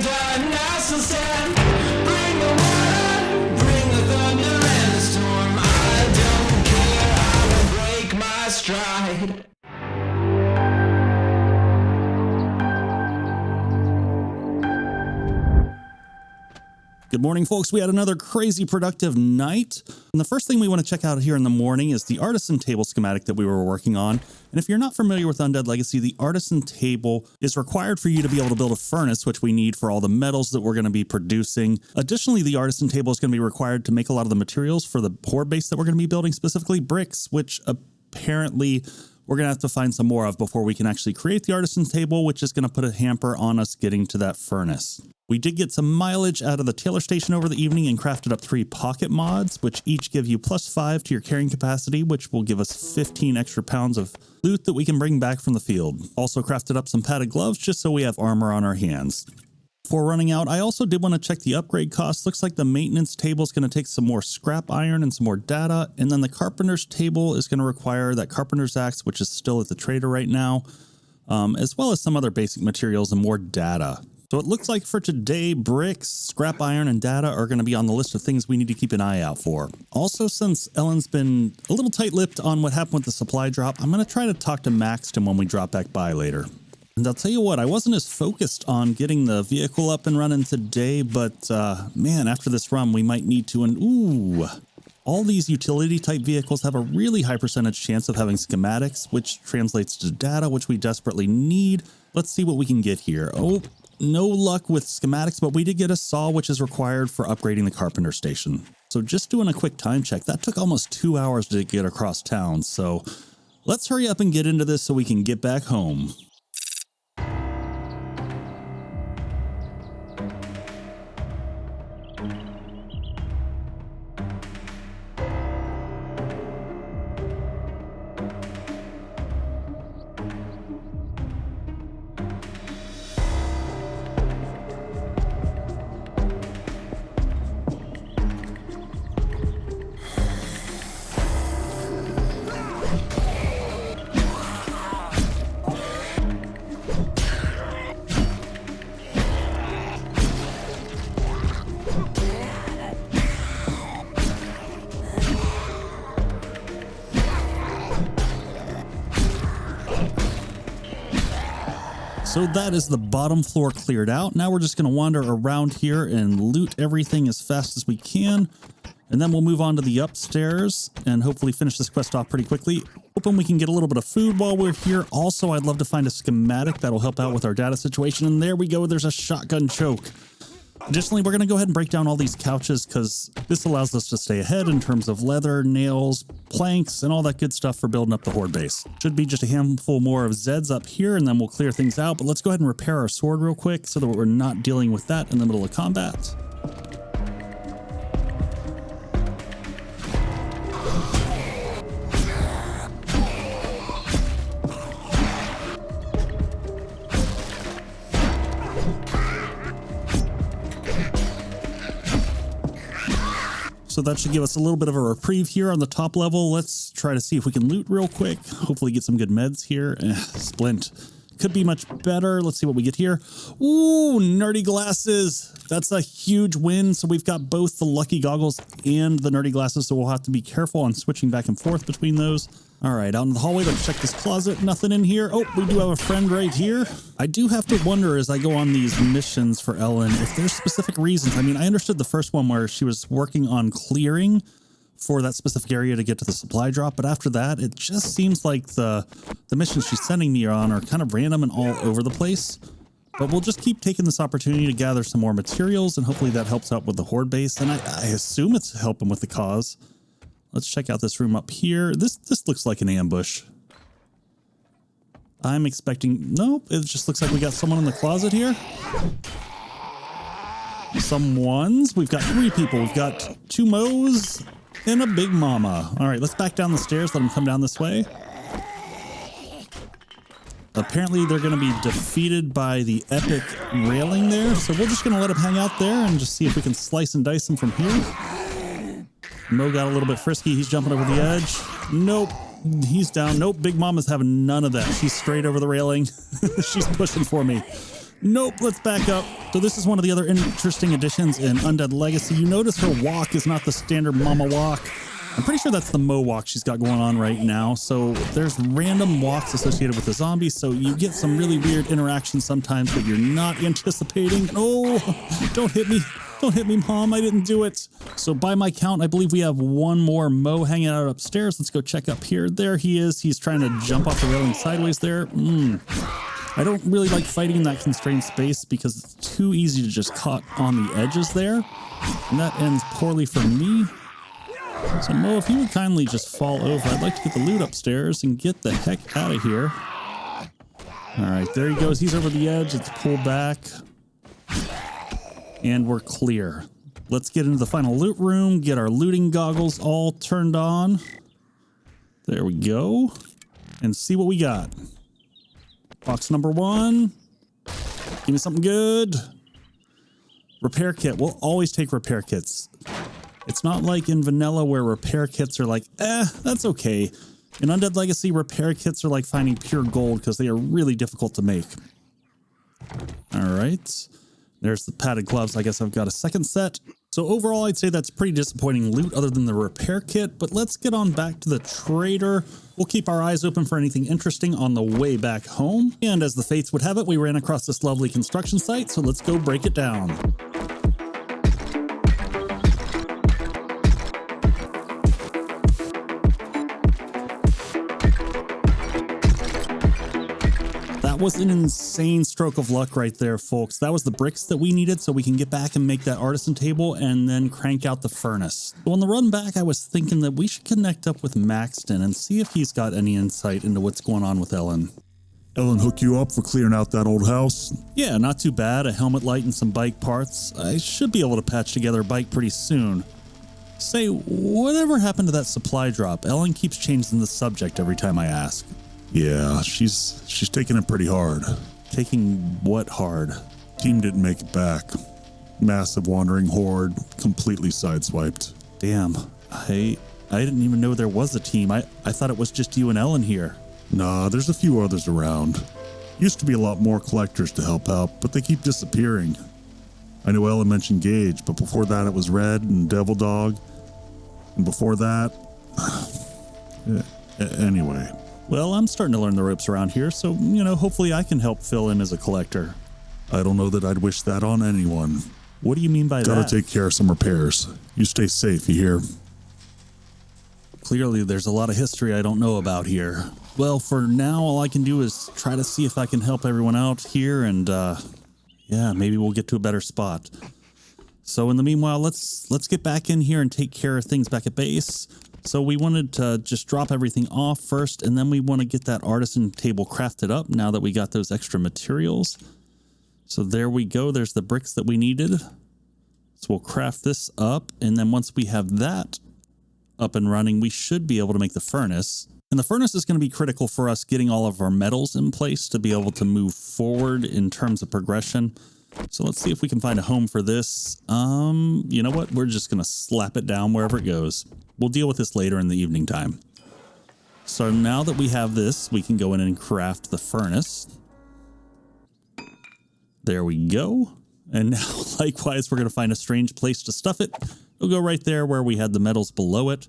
dinosaurs stand. Bring the water, bring the thunder and the storm. I don't care, I will break my stride. Good morning, folks. We had another crazy productive night. And the first thing we want to check out here in the morning is the artisan table schematic that we were working on. And if you're not familiar with Undead Legacy, the artisan table is required for you to be able to build a furnace, which we need for all the metals that we're going to be producing. Additionally, the artisan table is going to be required to make a lot of the materials for the horde base that we're going to be building, specifically bricks, which apparently we're going to have to find some more of before we can actually create the artisan table, which is going to put a hamper on us getting to that furnace. We did get some mileage out of the tailor station over the evening and crafted up 3 pocket mods, which each give you +5 to your carrying capacity, which will give us 15 extra pounds of loot that we can bring back from the field. Also crafted up some padded gloves just so we have armor on our hands. Before running out, I also did want to check the upgrade costs. Looks like the maintenance table is going to take some more scrap iron and some more data, and then the carpenter's table is going to require that carpenter's axe, which is still at the trader right now, as well as some other basic materials and more data. So it looks like for today, bricks, scrap iron, and data are going to be on the list of things we need to keep an eye out for. Also, since Ellen's been a little tight-lipped on what happened with the supply drop, I'm going to try to talk to Maxton when we drop back by later. And I'll tell you what, I wasn't as focused on getting the vehicle up and running today, but man, after this run, we might need to. And ooh, all these utility-type vehicles have a really high percentage chance of having schematics, which translates to data, which we desperately need. Let's see what we can get here. Oh, no luck with schematics, but we did get a saw, which is required for upgrading the carpenter station. So just doing a quick time check, that took almost 2 hours to get across town. So let's hurry up and get into this so we can get back home. So that is the bottom floor cleared out. Now we're just going to wander around here and loot everything as fast as we can. And then we'll move on to the upstairs and hopefully finish this quest off pretty quickly. Hoping we can get a little bit of food while we're here. Also, I'd love to find a schematic that'll help out with our data situation. And there we go. There's a shotgun choke. Additionally, we're going to go ahead and break down all these couches because this allows us to stay ahead in terms of leather, nails, planks, and all that good stuff for building up the horde base. Should be just a handful more of Zeds up here, and then we'll clear things out. But let's go ahead and repair our sword real quick so that we're not dealing with that in the middle of combat. So that should give us a little bit of a reprieve here on the top level. Let's try to see if we can loot real quick. Hopefully get some good meds here. Splint. Could be much better. Let's see what we get here. Ooh, nerdy glasses. That's a huge win. So we've got both the lucky goggles and the nerdy glasses. So we'll have to be careful on switching back and forth between those. All right, out in the hallway, let's check this closet. Nothing in here. Oh, we do have a friend right here. I do have to wonder as I go on these missions for Ellen if there's specific reasons. I mean, I understood the first one where she was working on clearing for that specific area to get to the supply drop, but after that, it just seems like the missions she's sending me on are kind of random and all over the place. But we'll just keep taking this opportunity to gather some more materials, and hopefully that helps out with the horde base, and I assume it's helping with the cause. Let's check out this room up here. This looks like an ambush. I'm expecting... Nope, it just looks like we got someone in the closet here. We've got 3 people. We've got 2 Moes and a Big Mama. All right, let's back down the stairs. Let them come down this way. Apparently, they're going to be defeated by the epic railing there. So we're just going to let them hang out there and just see if we can slice and dice them from here. Mo got a little bit frisky. He's jumping over the edge. Nope. He's down. Nope. Big Mama's having none of that. She's straight over the railing. She's pushing for me. Nope, let's back up. So this is one of the other interesting additions in Undead Legacy. You notice her walk is not the standard mama walk. I'm pretty sure that's the Mo walk she's got going on right now. So there's random walks associated with the zombies. So you get some really weird interactions sometimes that you're not anticipating. Oh, don't hit me. Don't hit me, Mom. I didn't do it. So by my count, I believe we have one more Mo hanging out upstairs. Let's go check up here. There he is. He's trying to jump off the railing sideways there. I don't really like fighting in that constrained space because it's too easy to just cut on the edges there. And that ends poorly for me. So Mo, if you would kindly just fall over, I'd like to get the loot upstairs and get the heck out of here. All right, there he goes. He's over the edge. It's pulled back. And we're clear. Let's get into the final loot room, get our looting goggles all turned on. There we go. And see what we got. Box number 1. Give me something good. Repair kit. We'll always take repair kits. It's not like in vanilla where repair kits are like, that's okay. In Undead Legacy, repair kits are like finding pure gold because they are really difficult to make. All right. There's the padded gloves. I guess I've got a second set. So overall, I'd say that's pretty disappointing loot other than the repair kit, but let's get on back to the trader. We'll keep our eyes open for anything interesting on the way back home. And as the fates would have it, we ran across this lovely construction site, so let's go break it down. That was an insane stroke of luck right there, folks. That was the bricks that we needed so we can get back and make that artisan table and then crank out the furnace. So on the run back, I was thinking that we should connect up with Maxton and see if he's got any insight into what's going on with Ellen. Ellen hook you up for clearing out that old house? Yeah, not too bad. A helmet light and some bike parts. I should be able to patch together a bike pretty soon. Say, whatever happened to that supply drop? Ellen keeps changing the subject every time I ask. Yeah, she's taking it pretty hard. Taking what hard? Team didn't make it back. Massive wandering horde, completely sideswiped. Damn, I didn't even know there was a team. I thought it was just you and Ellen here. Nah, there's a few others around. Used to be a lot more collectors to help out, but they keep disappearing. I know Ellen mentioned Gage, but before that it was Red and Devil Dog. And before that... anyway... Well, I'm starting to learn the ropes around here, so, hopefully I can help fill in as a collector. I don't know that I'd wish that on anyone. What do you mean by that? Gotta take care of some repairs. You stay safe, you hear? Clearly, there's a lot of history I don't know about here. Well, for now, all I can do is try to see if I can help everyone out here, and, yeah, maybe we'll get to a better spot. So in the meanwhile, let's get back in here and take care of things back at base. So we wanted to just drop everything off first, and then we want to get that artisan table crafted up now that we got those extra materials. So there we go. There's the bricks that we needed. So we'll craft this up, and then once we have that up and running, we should be able to make the furnace. And the furnace is going to be critical for us getting all of our metals in place to be able to move forward in terms of progression. So let's see if we can find a home for this. You know what? We're just going to slap it down wherever it goes. We'll deal with this later in the evening time. So now that we have this, we can go in and craft the furnace. There we go. And now, likewise, we're going to find a strange place to stuff it. It'll go right there where we had the metals below it.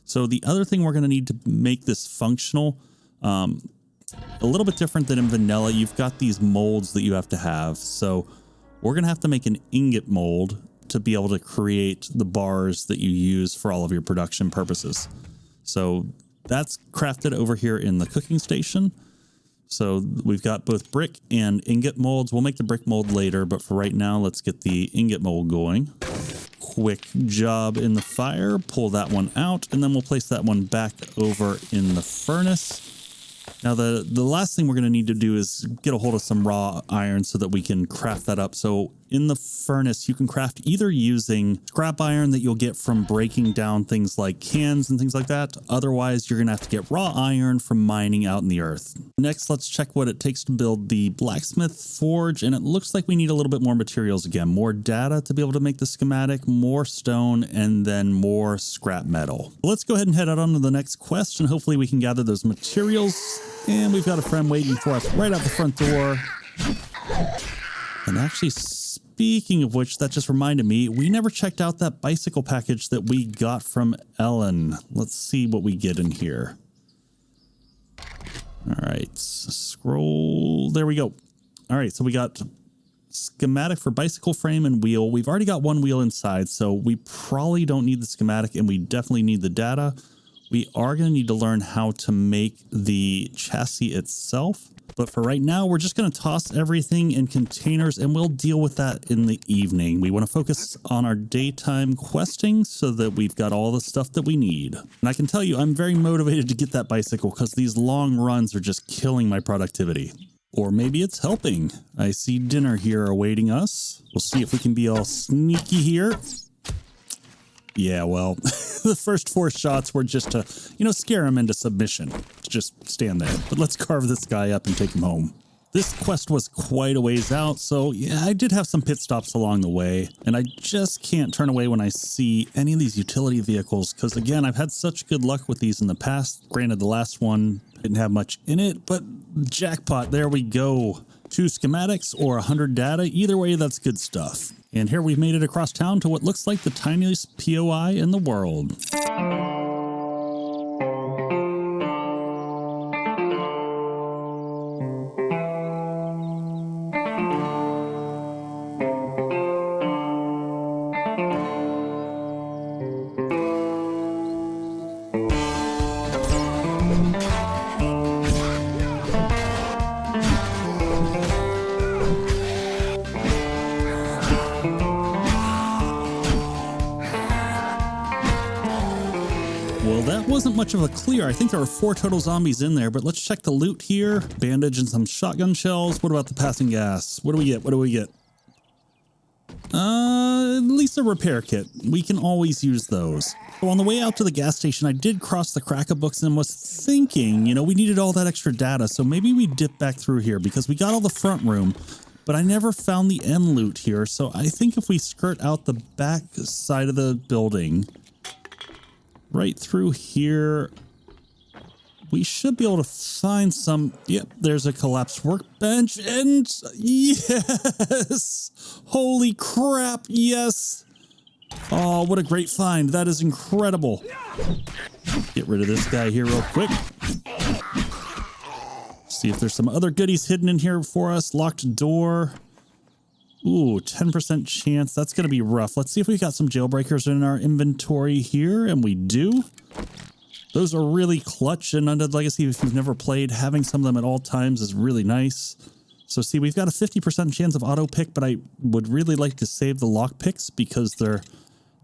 So the other thing we're going to need to make this functional, a little bit different than in vanilla, you've got these molds that you have to have. So we're going to have to make an ingot mold to be able to create the bars that you use for all of your production purposes. So that's crafted over here in the cooking station. So we've got both brick and ingot molds. We'll make the brick mold later, but for right now, let's get the ingot mold going. Quick job in the fire, pull that one out, and then we'll place that one back over in the furnace. Now, the last thing we're going to need to do is get a hold of some raw iron so that we can craft that up. So in the furnace, you can craft either using scrap iron that you'll get from breaking down things like cans and things like that. Otherwise, you're going to have to get raw iron from mining out in the earth. Next, let's check what it takes to build the blacksmith forge. And it looks like we need a little bit more materials again. More data to be able to make the schematic, more stone, and then more scrap metal. Let's go ahead and head out on to the next quest, and hopefully we can gather those materials. And we've got a friend waiting for us right out the front door. And actually, speaking of which, that just reminded me, we never checked out that bicycle package that we got from Ellen. Let's see what we get in here. All right, scroll. There we go. All right, so we got schematic for bicycle frame and wheel. We've already got one wheel inside, so we probably don't need the schematic, and we definitely need the data. We are going to need to learn how to make the chassis itself. But for right now, we're just going to toss everything in containers, and we'll deal with that in the evening. We want to focus on our daytime questing so that we've got all the stuff that we need. And I can tell you, I'm very motivated to get that bicycle because these long runs are just killing my productivity. Or maybe it's helping. I see dinner here awaiting us. We'll see if we can be all sneaky here. Yeah, well, the first 4 shots were just to, scare him into submission. Just stand there. But let's carve this guy up and take him home. This quest was quite a ways out, so yeah, I did have some pit stops along the way, and I just can't turn away when I see any of these utility vehicles, because again, I've had such good luck with these in the past. Granted, the last one didn't have much in it, but jackpot, there we go. 2 schematics or 100 data, either way, that's good stuff. And here we've made it across town to what looks like the tiniest POI in the world. Wasn't much of a clear. I think there were 4 total zombies in there, but let's check the loot here. Bandage and some shotgun shells. What about the passing gas? What do we get? What do we get? At least a repair kit. We can always use those. So on the way out to the gas station, I did cross the Cracker books and was thinking, we needed all that extra data, so maybe we dip back through here because we got all the front room, but I never found the end loot here. So I think if we skirt out the back side of the building, right through here, we should be able to find some. Yep, there's a collapsed workbench, and yes! Holy crap, yes! Oh, what a great find. That is incredible. Get rid of this guy here real quick. See if there's some other goodies hidden in here for us. Locked door. Ooh, 10% chance. That's going to be rough. Let's see if we got some jailbreakers in our inventory here, and we do. Those are really clutch in Undead Legacy. If you've never played, having some of them at all times is really nice. So see, we've got a 50% chance of auto pick, but I would really like to save the lock picks because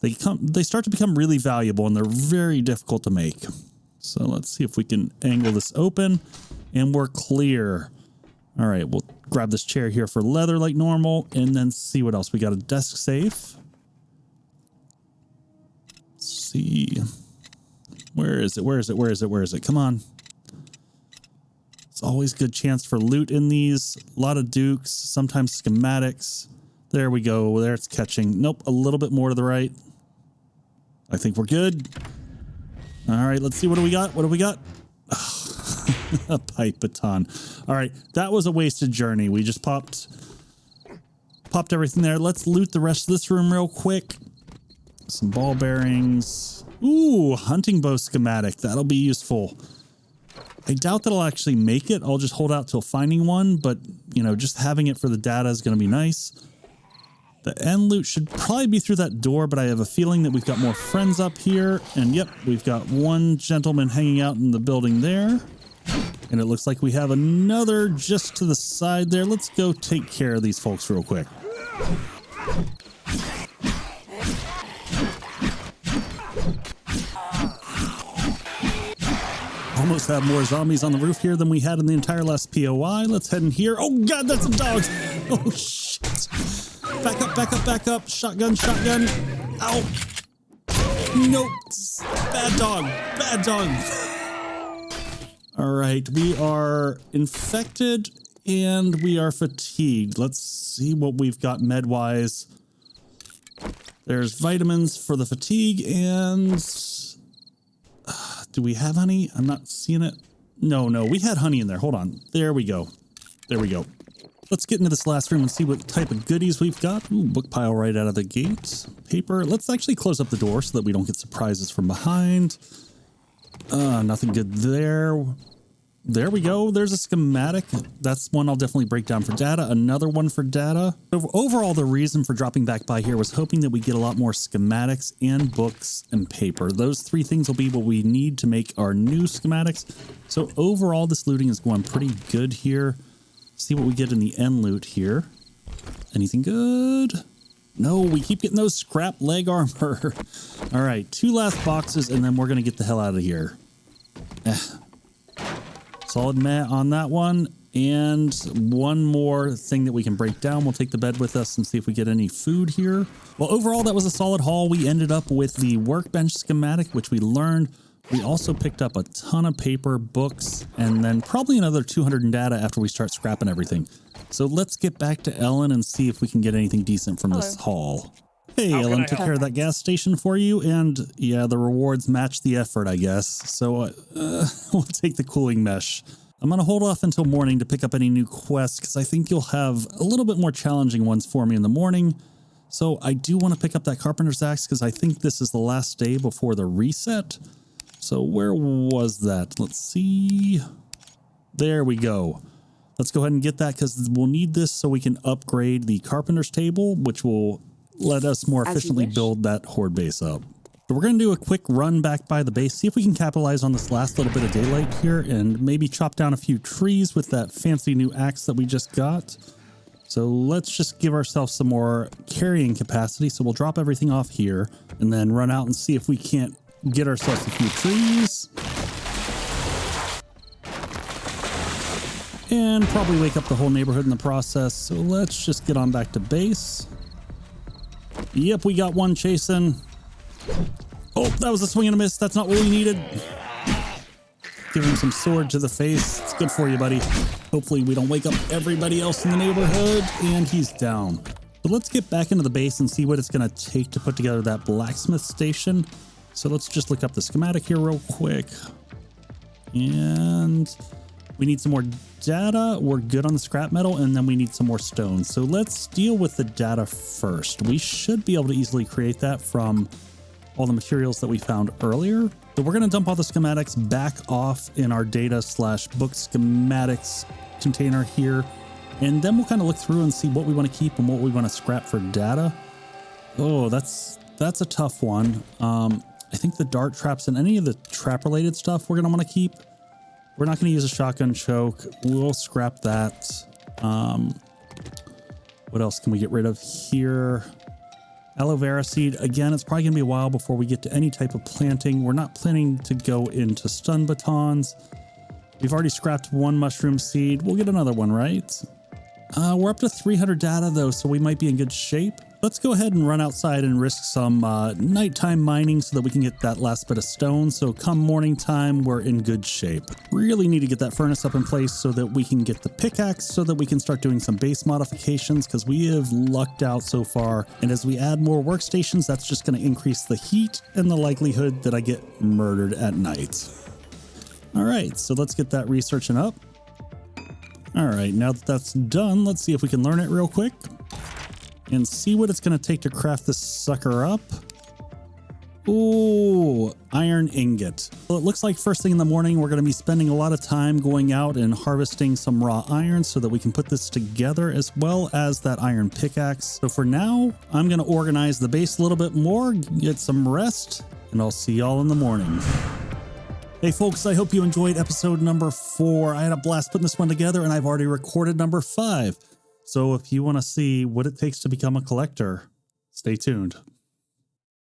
they start to become really valuable and they're very difficult to make. So let's see if we can angle this open, and we're clear. All right, we'll grab this chair here for leather like normal, and then see what else. We got a desk safe. Let's see. Where is it? Where is it? Where is it? Where is it? Come on. It's always good chance for loot in these. A lot of dukes, sometimes schematics. There we go. There it's catching. Nope, a little bit more to the right. I think we're good. All right, let's see. What do we got? What do we got? A pipe baton. All right, that was a wasted journey. We just popped everything there. Let's loot the rest of this room real quick. Some ball bearings. Ooh, hunting bow schematic. That'll be useful. I doubt that I'll actually make it. I'll just hold out till finding one, but just having it for the data is going to be nice. The end loot should probably be through that door, but I have a feeling that we've got more friends up here. And yep, we've got one gentleman hanging out in the building there. And it looks like we have another just to the side there. Let's go take care of these folks real quick. Almost have more zombies on the roof here than we had in the entire last POI. Let's head in here. Oh god, that's a dog. Oh shit. Back up, back up, back up. Shotgun, shotgun. Ow. Nope. Bad dog. Bad dog. All right, we are infected and we are fatigued. Let's see what we've got med-wise. There's vitamins for the fatigue and... do we have honey? I'm not seeing it. No, we had honey in there. Hold on. There we go. There we go. Let's get into this last room and see what type of goodies we've got. Ooh, book pile right out of the gate. Paper. Let's actually close up the door so that we don't get surprises from behind. Nothing good there. There we go. There's a schematic. That's one I'll definitely break down for data. Another one for data. Overall, the reason for dropping back by here was hoping that we get a lot more schematics and books and paper. Those three things will be what we need to make our new schematics. So overall, this looting is going pretty good here. See what we get in the end loot here. Anything good? No, we keep getting those scrap leg armor. All right, 2 last boxes, and then we're going to get the hell out of here. Solid meh on that one. And one more thing that we can break down. We'll take the bed with us and see if we get any food here. Well, overall, that was a solid haul. We ended up with the workbench schematic, which we learned. We also picked up a ton of paper, books, and then probably another 200 in data after we start scrapping everything. So let's get back to Ellen and see if we can get anything decent from this haul. Hey, Ellen, took care of that gas station for you, and yeah, the rewards match the effort, I guess. So we'll take the cooling mesh. I'm going to hold off until morning to pick up any new quests because I think you'll have a little bit more challenging ones for me in the morning. So I do want to pick up that carpenter's axe because I think this is the last day before the reset. So where was that? Let's see. There we go. Let's go ahead and get that because we'll need this so we can upgrade the carpenter's table, which will let us more efficiently build that horde base up. So we're going to do a quick run back by the base, see if we can capitalize on this last little bit of daylight here and maybe chop down a few trees with that fancy new axe that we just got. So let's just give ourselves some more carrying capacity. So we'll drop everything off here and then run out and see if we can't get ourselves a few trees. And probably wake up the whole neighborhood in the process. So let's just get on back to base. Yep, we got one chasing. Oh, that was a swing and a miss. That's not what we needed. Give him some sword to the face. It's good for you, buddy. Hopefully we don't wake up everybody else in the neighborhood. And he's down. But let's get back into the base and see what it's going to take to put together that blacksmith station. So let's just look up the schematic here real quick. And we need some more data. We're good on the scrap metal, and then we need some more stone. So let's deal with the data first. We should be able to easily create that from all the materials that we found earlier. So we're going to dump all the schematics back off in our data/book schematics container here. And then we'll kind of look through and see what we want to keep and what we want to scrap for data. Oh, that's a tough one. I think the dart traps and any of the trap related stuff we're going to want to keep. We're not going to use a shotgun choke. We'll scrap that. What else can we get rid of here? Aloe vera seed. Again, it's probably going to be a while before we get to any type of planting. We're not planning to go into stun batons. We've already scrapped one mushroom seed. We'll get another one, right? We're up to 300 data though, so we might be in good shape. Let's go ahead and run outside and risk some nighttime mining so that we can get that last bit of stone. So come morning time, we're in good shape. Really need to get that furnace up in place so that we can get the pickaxe so that we can start doing some base modifications because we have lucked out so far. And as we add more workstations, that's just going to increase the heat and the likelihood that I get murdered at night. All right, so let's get that researching up. All right, now that that's done, let's see if we can learn it real quick and see what it's going to take to craft this sucker up. Ooh, iron ingot. Well, it looks like first thing in the morning, we're going to be spending a lot of time going out and harvesting some raw iron so that we can put this together as well as that iron pickaxe. So for now, I'm going to organize the base a little bit more, get some rest, and I'll see y'all in the morning. Hey folks, I hope you enjoyed episode number 4. I had a blast putting this one together and I've already recorded number 5. So if you want to see what it takes to become a collector, stay tuned.